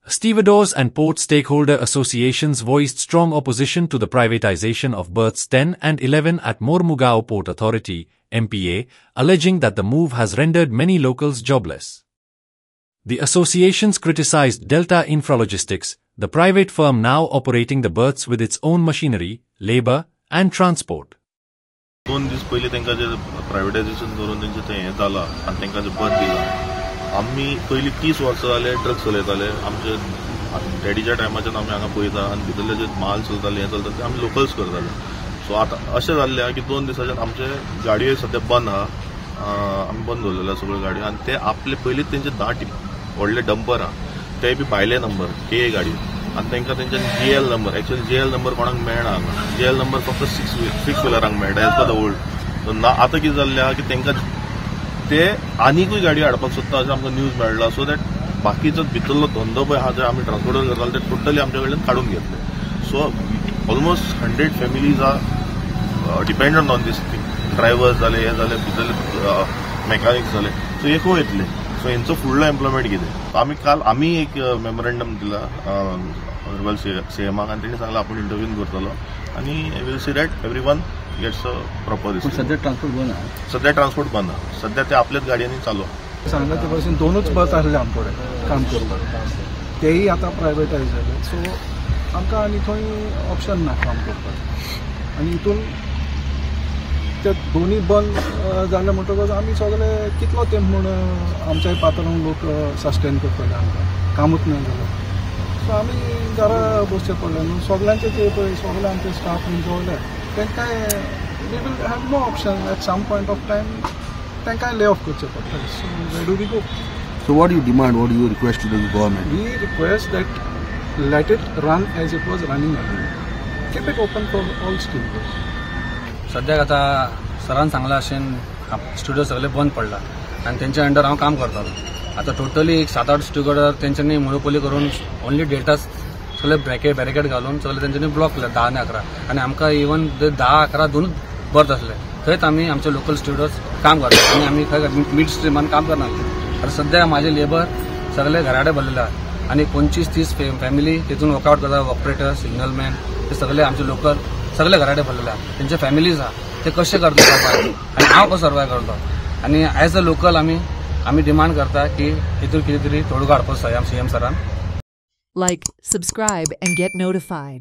Stevedores and port stakeholder associations voiced strong opposition to the privatization of berths 10 and 11 at Mormugao Port Authority, MPA, alleging that the move has rendered many locals jobless. The associations criticized Delta Infralogistics, the private firm now operating the berths with its own machinery, labor, and transport. 2 दीस पयलीं तांकां जे प्रायवेटायझेशन करून तेंचे तें हें जालां आनी तांकां जे बर्थ दिलां आमी पयलीं 30 वर्सां जाले ट्रक चलयताले आमचे डॅडीच्या टायमाच्यान आमी हांगा पळयता आनी भितरले जे माल चलताले हें चलता ते आमी लोकल्स करताले. सो आतां अशें जाल्लें आहा की 2 दिसाच्यान आमचे गाडयो सद्या बंद आहा आमी बंद दवरलेल्यो सगळ्यो गाडयो आनी ते आपले पयलींच तेंचे 10 व्हडले डंपर आहा ते बी भायले नंबर के गाडयो आनी तांकां तेंच्यान GL number actually GL number कोणाक मेळना हांगा GL नंबर फक्त 6 व्हिलरांक मेळटा as per the old. So आतां कितें जाल्लें आहा की तांकां ते आनीकूय गाडयो हाडपाक सोदता अशें आमकां न्यूज मेळ्ळा सो दॅट बाकीचो भितरलो धंदो पळय आहा जंय आमी ट्रान्सपोर्टर करताले ते टोटली आमचे कडल्यान काडून घेतले. So almost 100 families are dependent on this thing. Drivers जाले हे जाले भितरले मॅकॅनिक्स जाले सो एकूय येतले. सो हेंचो फुडलो एम्प्लॉयमेंट कितें काल आमी एक मेमोरेंडम दिला ऑनरेबल सीएमाक आनी तेणी सांगला आपूण इंटरव्यून करतलो आनी I will see that everyone gets a proper. सध्या ट्रान्सपोर्ट बंद आहे. सध्या ट्रान्सपोर्ट बंद आहे. सध्या ते आपल्याच गाडयांनी चालू सांगला ते पासून 2च बस आसले आमचे कडेन काम करपाक तेही आतां प्रायवेटायज जाले. सो आमकां आनी खंय ऑप्शन ना काम करपाक आनी हितून ते दोनी बंद जाले म्हणटकच आमी सगळे कितलो तेंप म्हूण आमच्याय पात्रांव लोक सस्टेन करतले आमकां कामूच ना जालें. सो आमी घरा बसचे पडले न्हू सगळ्यांचे ते पळय सगळे आमचे स्टाफ जोडले तांकां we will have no option at some point of time तांकां ले ऑफ करचें पडटलें. So where do we go? So what do you demand? What do you request to the government? We request that let it run as it was running earlier. Keep it open for all stevedores. सद्याक आतां सरान सांगला अशें studio सगळे बंद पडला आनी तेंच्या अंडर हांव काम करतालो. आतां टोटली एक 7-8 स्टुडियोर तेंच्यांनी मोनोपोली करून ओन्ली डेटाच सगळे बॅरिकेड घालून सगळे तेंच्यांनी ब्लॉक केले 10 आनी 11 आनी आमकां इवन 10-11 दोनूच बर्थ आसले थंयच आमी आमचे लोकल स्टुडियोज काम करता आनी आमी खंय मिड स्ट्रिमान काम करना. आतां सद्या म्हाजे लेबर सगळे घराडे भरलेले आहा आनी 25-30 फॅमिली तितून वर्कआउट करता ऑपरेटर सिग्नलमॅन ते सगळे आमचे लोकल सगळे घराडे भरलेले आहा. तेंचे फॅमिलीज आहा ते कशे करता आनी हांव कसो सर्वायव करता आनी एज अ लोकल आमी डिमांड करता की हितून कितें तरी तोडगो हाडपाक जाय सीएम सरान. Like, subscribe and get notified.